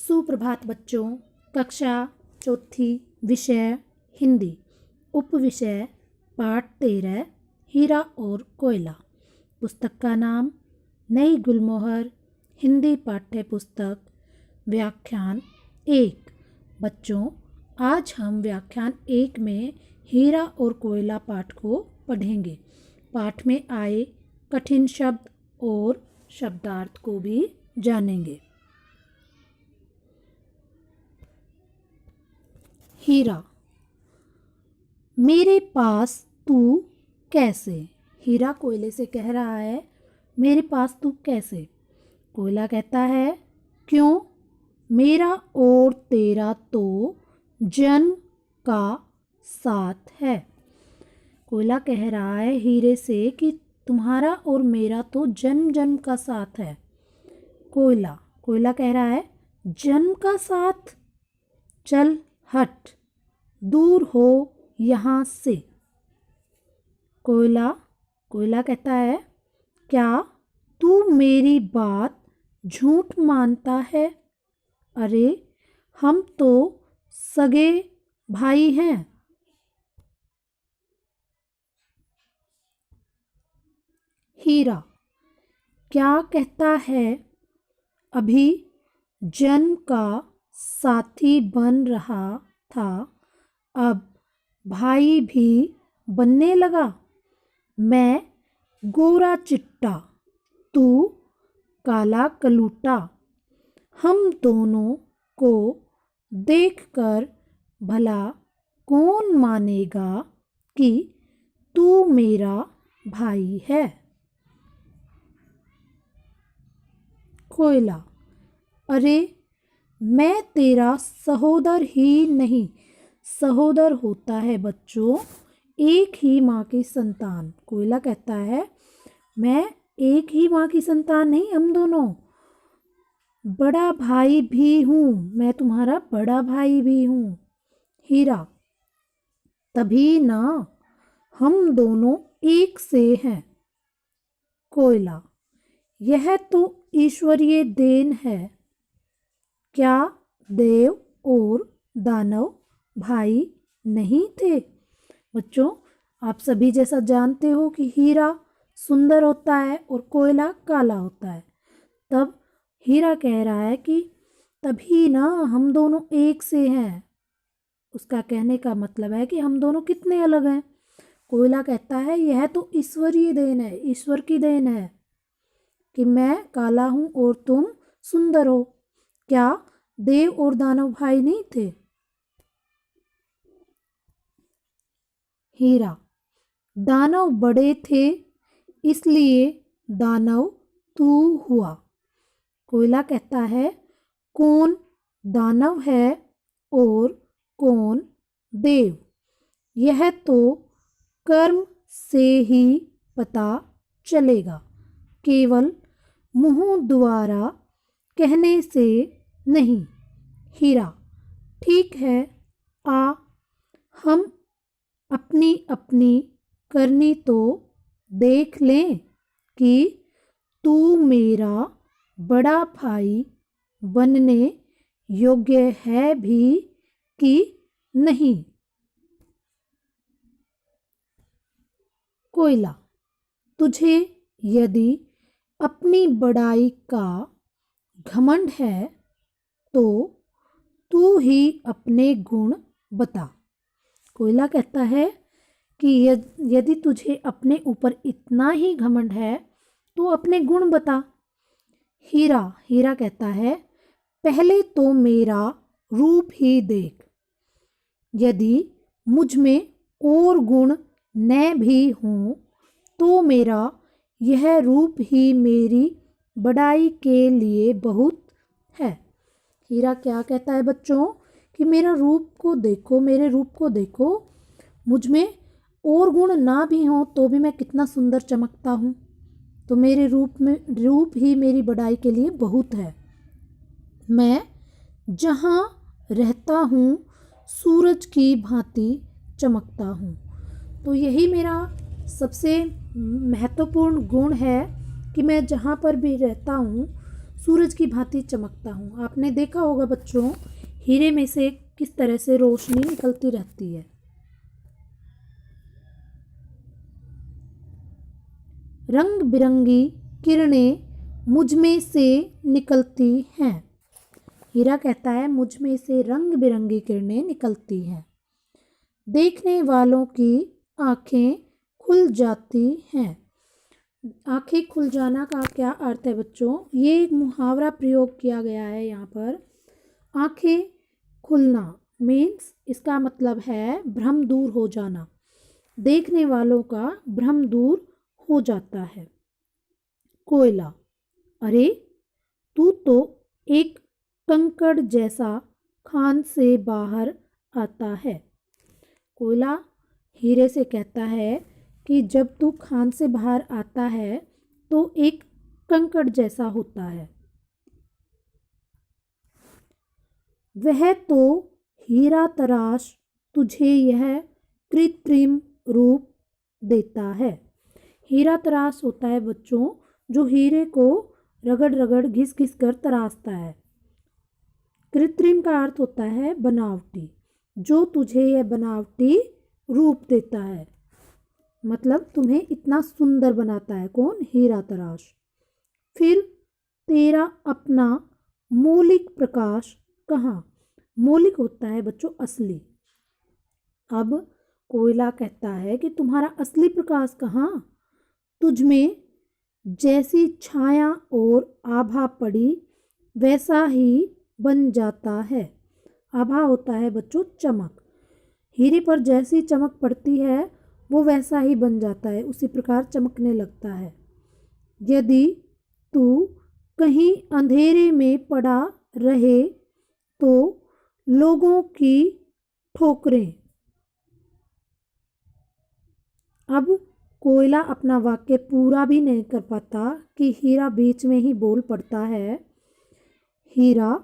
सुप्रभात बच्चों। कक्षा चौथी, विषय हिंदी, उपविषय पाठ 13, हीरा और कोयला। पुस्तक का नाम नई गुलमोहर हिंदी पाठ्य पुस्तक, व्याख्यान 1। बच्चों, आज हम व्याख्यान 1 में हीरा और कोयला पाठ को पढ़ेंगे। पाठ में आए कठिन शब्द और शब्दार्थ को भी जानेंगे। हीरा। मेरे पास तू कैसे। हीरा कोयले से कह रहा है, मेरे पास तू कैसे। कोयला कहता है, क्यों, मेरा और तेरा तो जन्म का साथ है। कोयला कह रहा है हीरे से कि तुम्हारा और मेरा तो जन्म जन्म का साथ है। कोयला कह रहा है, जन्म का साथ, चल हट, दूर हो यहाँ से। कोयला कहता है, क्या तू मेरी बात झूठ मानता है। अरे हम तो सगे भाई हैं। हीरा क्या कहता है, अभी जन्म का साथी बन रहा था, अब भाई भी बनने लगा। मैं गोरा चिट्टा, तू काला कलूटा। हम दोनों को देखकर भला कौन मानेगा कि तू मेरा भाई है। कोयला, अरे मैं तेरा सहोदर ही नहीं। सहोदर होता है बच्चों एक ही माँ की संतान। कोयला कहता है, मैं एक ही माँ की संतान नहीं, हम दोनों बड़ा भाई भी हूँ, मैं तुम्हारा बड़ा भाई भी हूँ। हीरा, तभी ना हम दोनों एक से हैं। कोयला, यह तो ईश्वरीय देन है। क्या देव और दानव भाई नहीं थे। बच्चों, आप सभी जैसा जानते हो कि हीरा सुंदर होता है और कोयला काला होता है। तब हीरा कह रहा है कि तभी ना हम दोनों एक से हैं। उसका कहने का मतलब है कि हम दोनों कितने अलग हैं। कोयला कहता है, यह तो ईश्वरीय देन है, ईश्वर की देन है कि मैं काला हूँ और तुम सुंदर हो। क्या देव और दानव भाई नहीं थे। हीरा, दानव बड़े थे इसलिए दानव तू हुआ। कोयला कहता है, कौन दानव है और कौन देव, यह तो कर्म से ही पता चलेगा, केवल मुंह द्वारा कहने से नहीं। हीरा, ठीक है, आ हम अपनी अपनी करनी तो देख लें कि तू मेरा बड़ा भाई बनने योग्य है भी कि नहीं। कोयला, तुझे यदि अपनी बड़ाई का घमंड है तो तू ही अपने गुण बता। कोयला कहता है कि यदि तुझे अपने ऊपर इतना ही घमंड है तो अपने गुण बता। हीरा कहता है, पहले तो मेरा रूप ही देख। यदि मुझ में और गुण न भी हों तो मेरा यह रूप ही मेरी बड़ाई के लिए बहुत है। हीरा क्या कहता है बच्चों कि मेरा रूप को देखो, मेरे रूप को देखो, मुझ में और गुण ना भी हों तो भी मैं कितना सुंदर चमकता हूँ, तो मेरे रूप ही मेरी बड़ाई के लिए बहुत है। मैं जहाँ रहता हूँ सूरज की भांति चमकता हूँ। तो यही मेरा सबसे महत्वपूर्ण गुण है कि मैं जहाँ पर भी रहता हूँ सूरज की भांति चमकता हूँ। आपने देखा होगा बच्चों, हीरे में से किस तरह से रोशनी निकलती रहती है। रंग बिरंगी किरणें मुझ में से निकलती हैं। हीरा कहता है मुझ में से रंग बिरंगी किरणें निकलती हैं। देखने वालों की आंखें खुल जाती हैं। आंखें खुल जाना का क्या अर्थ है बच्चों? ये एक मुहावरा प्रयोग किया गया है यहाँ पर। आंखें खुलना मीन्स इसका मतलब है भ्रम दूर हो जाना। देखने वालों का भ्रम दूर हो जाता है। कोयला, अरे तू तो एक कंकड़ जैसा खान से बाहर आता है। कोयला हीरे से कहता है कि जब तू खान से बाहर आता है तो एक कंकड़ जैसा होता है। वह तो हीरा तराश तुझे यह कृत्रिम रूप देता है। हीरा तराश होता है बच्चों जो हीरे को रगड़ रगड़ घिस घिस कर तराशता है। कृत्रिम का अर्थ होता है बनावटी, जो तुझे यह बनावटी रूप देता है, मतलब तुम्हें इतना सुंदर बनाता है। कौन? हीरा तराश। फिर तेरा अपना मौलिक प्रकाश कहाँ? मौलिक होता है बच्चों असली। अब कोयला कहता है कि तुम्हारा असली प्रकाश कहाँ? तुझ में जैसी छाया और आभा पड़ी वैसा ही बन जाता है। आभा होता है बच्चों चमक। हीरे पर जैसी चमक पड़ती है वो वैसा ही बन जाता है, उसी प्रकार चमकने लगता है। यदि तू कहीं अंधेरे में पड़ा रहे तो लोगों की ठोकरें। अब कोयला अपना वाक्य पूरा भी नहीं कर पाता कि हीरा बीच में ही बोल पड़ता है, हीरा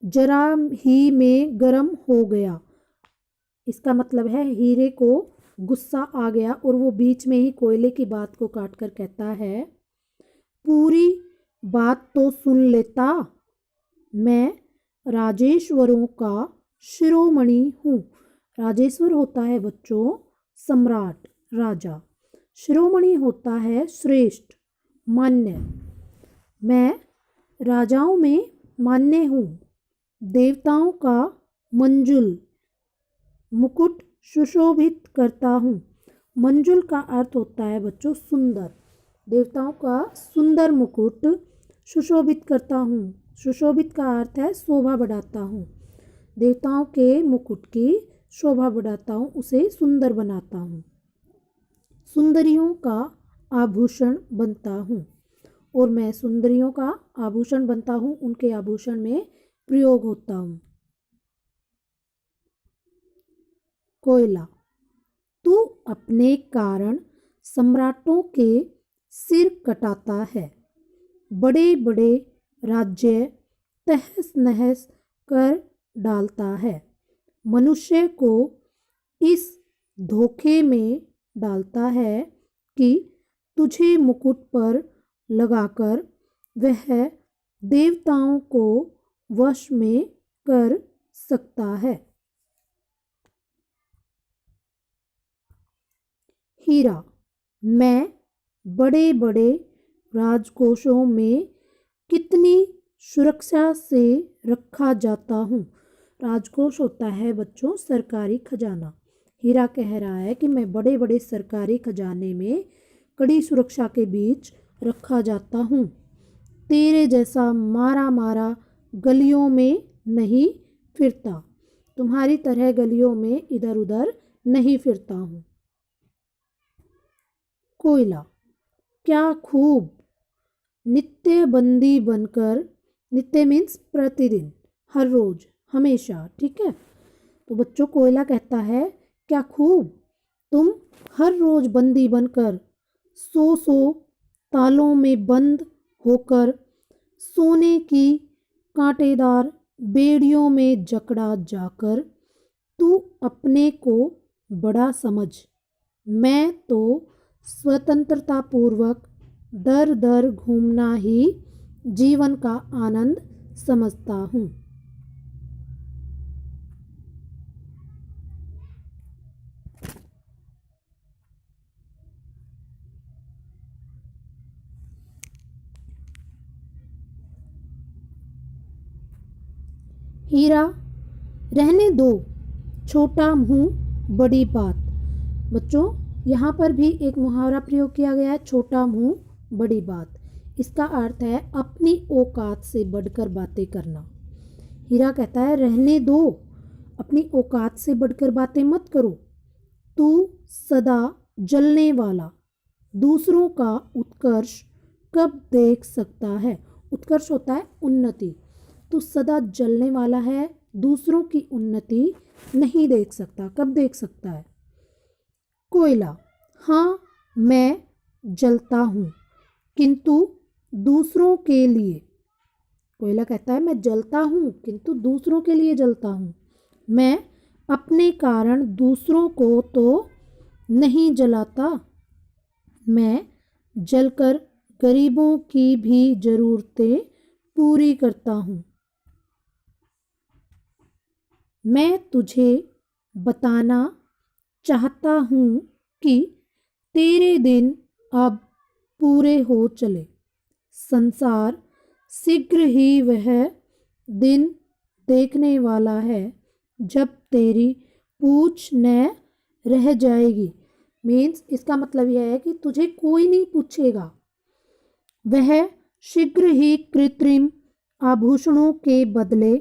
जरा ही में गर्म हो गया। इसका मतलब है हीरे को गुस्सा आ गया और वो बीच में ही कोयले की बात को काट कर कहता है, पूरी बात तो सुन लेता, मैं राजेश्वरों का शिरोमणि हूँ। राजेश्वर होता है बच्चों सम्राट, राजा। शिरोमणि होता है श्रेष्ठ, मान्य। मैं राजाओं में मान्य हूँ। देवताओं का मंजुल मुकुट सुशोभित करता हूँ। मंजुल का अर्थ होता है बच्चों सुंदर। देवताओं का सुंदर मुकुट सुशोभित करता हूँ। सुशोभित का अर्थ है शोभा बढ़ाता हूँ। देवताओं के मुकुट की शोभा बढ़ाता हूँ, उसे सुंदर बनाता हूँ। सुंदरियों का आभूषण बनता हूँ, और मैं सुंदरियों का आभूषण बनता हूँ, उनके आभूषण में प्रयोग होता हूँ। कोयला, तू अपने कारण सम्राटों के सिर कटाता है। बड़े बड़े राज्य तहस नहस कर डालता है। मनुष्य को इस धोखे में डालता है कि तुझे मुकुट पर लगाकर वह देवताओं को वश में कर सकता है। हीरा, मैं बड़े बड़े राजकोषों में कितनी सुरक्षा से रखा जाता हूँ। राजकोष होता है बच्चों सरकारी खजाना। हीरा कह रहा है कि मैं बड़े बड़े सरकारी खजाने में कड़ी सुरक्षा के बीच रखा जाता हूँ। तेरे जैसा मारा मारा गलियों में नहीं फिरता। तुम्हारी तरह गलियों में इधर उधर नहीं फिरता हूँ। कोयला, क्या खूब नित्य बंदी बनकर, नित्य मीन्स प्रतिदिन, हर रोज, हमेशा, ठीक है। तो बच्चों कोयला कहता है क्या खूब तुम हर रोज बंदी बनकर सौ तालों में बंद होकर सोने की कांटेदार बेड़ियों में जकड़ा जाकर तू अपने को बड़ा समझ, मैं तो स्वतंत्रता पूर्वक दर दर घूमना ही जीवन का आनंद समझता हूँ। हीरा, रहने दो, छोटा मुंह बड़ी बात। बच्चों, यहाँ पर भी एक मुहावरा प्रयोग किया गया है, छोटा मुंह बड़ी बात। इसका अर्थ है अपनी औकात से बढ़कर बातें करना। हीरा कहता है रहने दो, अपनी औकात से बढ़कर बातें मत करो। तू सदा जलने वाला दूसरों का उत्कर्ष कब देख सकता है। उत्कर्ष होता है उन्नति। तू सदा जलने वाला है, दूसरों की उन्नति नहीं देख सकता। कब देख सकता है। कोयला, हाँ मैं जलता हूँ किंतु दूसरों के लिए। कोयला कहता है मैं जलता हूँ किंतु दूसरों के लिए जलता हूँ। मैं अपने कारण दूसरों को तो नहीं जलाता। मैं जलकर गरीबों की भी ज़रूरतें पूरी करता हूँ। मैं तुझे बताना चाहता हूँ कि तेरे दिन अब पूरे हो चले। संसार शीघ्र ही वह दिन देखने वाला है जब तेरी पूछ न रह जाएगी। मीन्स इसका मतलब यह है कि तुझे कोई नहीं पूछेगा। वह शीघ्र ही कृत्रिम आभूषणों के बदले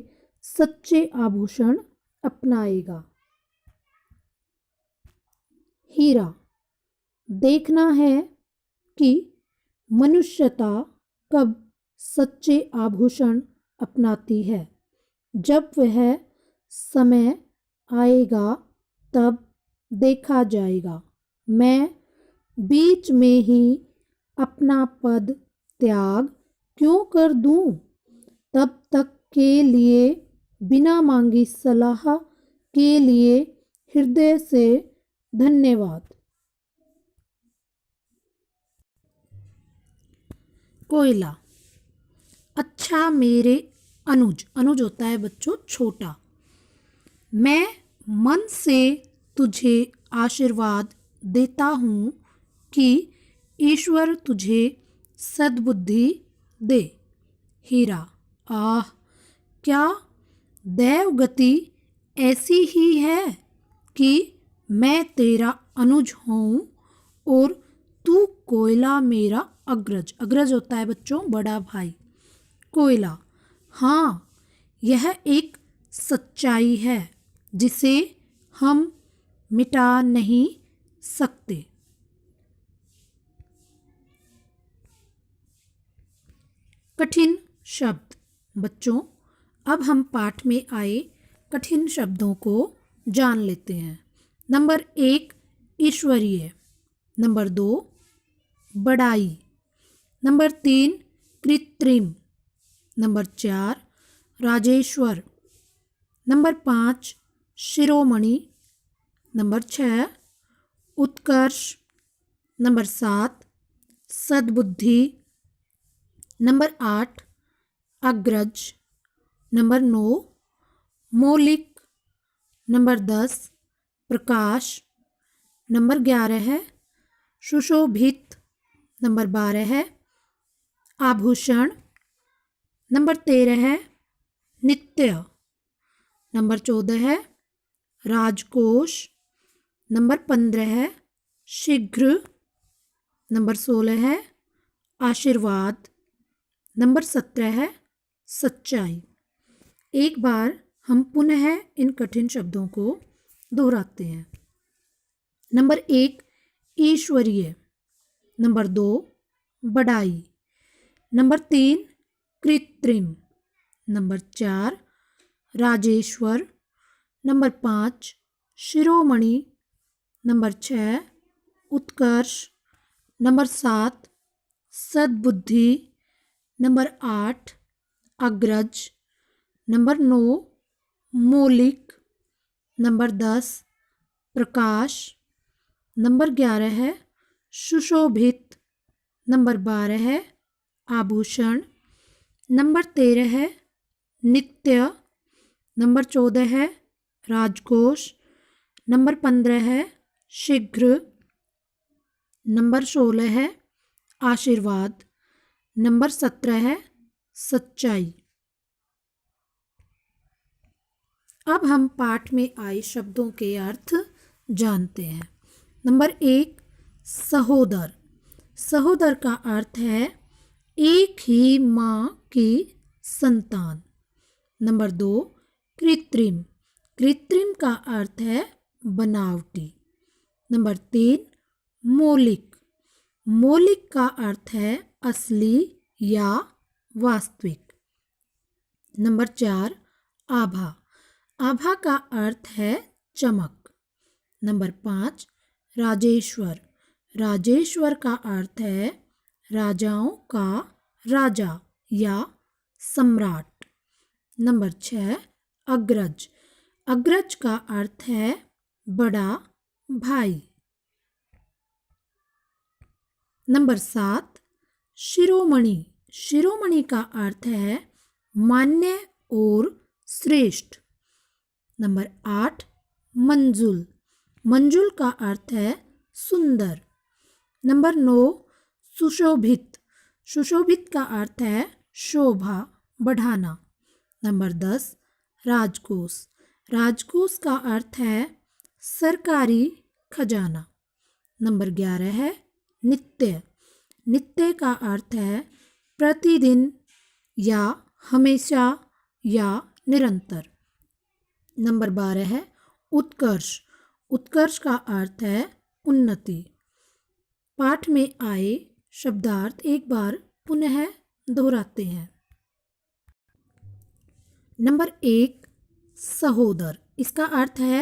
सच्चे आभूषण अपनाएगा। हीरा, देखना है कि मनुष्यता कब सच्चे आभूषण अपनाती है। जब वह समय आएगा तब देखा जाएगा। मैं बीच में ही अपना पद त्याग क्यों कर दूं। तब तक के लिए बिना मांगी सलाह के लिए हृदय से धन्यवाद। कोयला, अच्छा मेरे अनुज। अनुज होता है बच्चों छोटा। मैं मन से तुझे आशीर्वाद देता हूँ कि ईश्वर तुझे सद्बुद्धि दे। हीरा, आह क्या दैवगति ऐसी ही है कि मैं तेरा अनुज हूँ और तू कोयला मेरा अग्रज। अग्रज होता है बच्चों बड़ा भाई। कोयला, हाँ यह एक सच्चाई है जिसे हम मिटा नहीं सकते। कठिन शब्द। बच्चों, अब हम पाठ में आए कठिन शब्दों को जान लेते हैं। नंबर 1 ईश्वरीय, नंबर 2 बड़ाई, नंबर 3 कृत्रिम, नंबर 4 राजेश्वर, नंबर 5 शिरोमणि, नंबर 6 उत्कर्ष, नंबर 7 सद्बुद्धि, नंबर 8 अग्रज, नंबर 9 मौलिक, नंबर 10 प्रकाश, नंबर 11 है सुशोभित, नंबर 12 है आभूषण, नंबर 13 है नित्य, नंबर 14 है राजकोष, नंबर 15 है शीघ्र, नंबर 16 है आशीर्वाद, नंबर 17 है सच्चाई। एक बार हम पुनः इन कठिन शब्दों को दोहराते हैं। नंबर 1 ईश्वरीय, नंबर 2 बड़ाई, नंबर 3 कृत्रिम, नंबर 4 राजेश्वर, नंबर 5 शिरोमणि, नंबर 6 उत्कर्ष, नंबर 7 सद्बुद्धि, नंबर 8 अग्रज, नंबर 9 मौलिक, नंबर 10 प्रकाश, नंबर 11 है सुशोभित, नंबर 12 है आभूषण। नंबर 13 है नित्य। नंबर 14 है राजकोष। नंबर 15 है शीघ्र। नंबर 16 है आशीर्वाद। नंबर 17 है सच्चाई। अब हम पाठ में आए शब्दों के अर्थ जानते हैं। नंबर 1 सहोदर। सहोदर का अर्थ है एक ही माँ की संतान। नंबर 2 कृत्रिम। कृत्रिम का अर्थ है बनावटी। नंबर 3 मौलिक। मौलिक का अर्थ है असली या वास्तविक। नंबर 4 आभा। आभा का अर्थ है चमक। नंबर 5 राजेश्वर। राजेश्वर का अर्थ है राजाओं का राजा या सम्राट। नंबर 6 अग्रज। अग्रज का अर्थ है बड़ा भाई। नंबर 7 शिरोमणि। शिरोमणि का अर्थ है मान्य और श्रेष्ठ। नंबर 8 मंजुल। मंजुल का अर्थ है सुंदर। नंबर 9 सुशोभित। सुशोभित का अर्थ है शोभा बढ़ाना। नंबर 10 राजकोष। राजकोष का अर्थ है सरकारी खजाना। नंबर 11 है नित्य। नित्य का अर्थ है प्रतिदिन या हमेशा या निरंतर। नंबर 12 है उत्कर्ष। उत्कर्ष का अर्थ है उन्नति। पाठ में आए शब्दार्थ एक बार पुनः दोहराते हैं। नंबर 1 सहोदर। इसका अर्थ है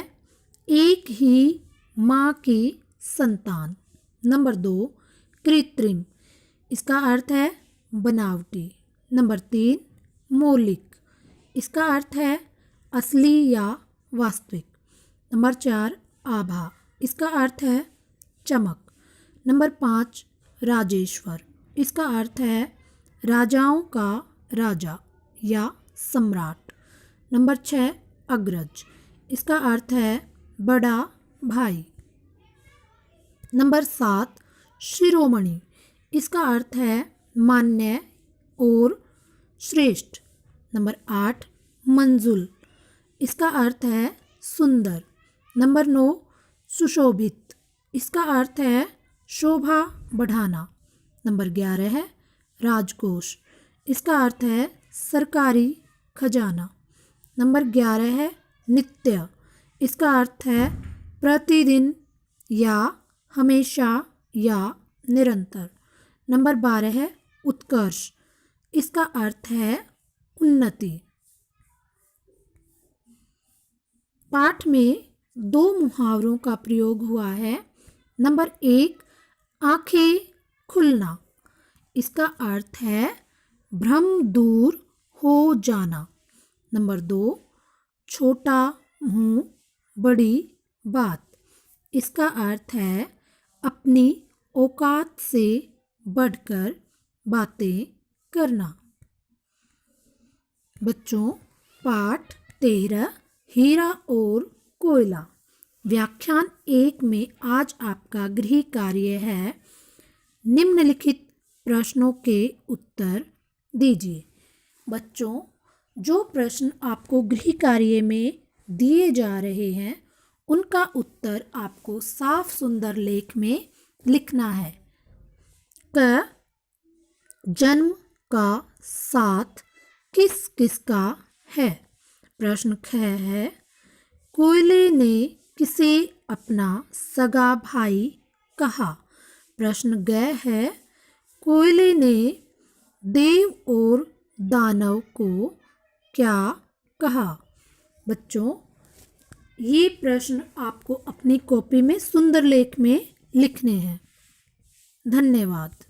एक ही माँ की संतान। नंबर 2 कृत्रिम। इसका अर्थ है बनावटी। नंबर 3 मौलिक। इसका अर्थ है असली या वास्तविक। नंबर 4 आभा। इसका अर्थ है चमक। नंबर 5 राजेश्वर। इसका अर्थ है राजाओं का राजा या सम्राट। नंबर 6 अग्रज। इसका अर्थ है बड़ा भाई। नंबर 7 शिरोमणि। इसका अर्थ है मान्य और श्रेष्ठ। नंबर 8 मंजुल। इसका अर्थ है सुंदर। नंबर 9 सुशोभित। इसका अर्थ है शोभा बढ़ाना। नंबर 11 है राजकोष। इसका अर्थ है सरकारी खजाना। नंबर 11 है नित्य। इसका अर्थ है प्रतिदिन या हमेशा या निरंतर। नंबर 12 है उत्कर्ष। इसका अर्थ है उन्नति। पाठ में 2 मुहावरों का प्रयोग हुआ है। नंबर 1 आंखें खुलना। इसका अर्थ है भ्रम दूर हो जाना। नंबर 2 छोटा मुंह बड़ी बात। इसका अर्थ है अपनी औकात से बढ़कर बातें करना। बच्चों, पाठ 13 हीरा और कोयला। व्याख्यान 1 में आज आपका गृह कार्य है निम्नलिखित प्रश्नों के उत्तर दीजिए। बच्चों, जो प्रश्न आपको गृह कार्य में दिए जा रहे हैं उनका उत्तर आपको साफ सुंदर लेख में लिखना है। क जन्म का साथ किस किस का है। प्रश्न ख है कोयले ने किसे अपना सगा भाई कहा। प्रश्न ग है कोयले ने देव और दानव को क्या कहा। बच्चों, ये प्रश्न आपको अपनी कॉपी में सुंदर लेख में लिखने हैं। धन्यवाद।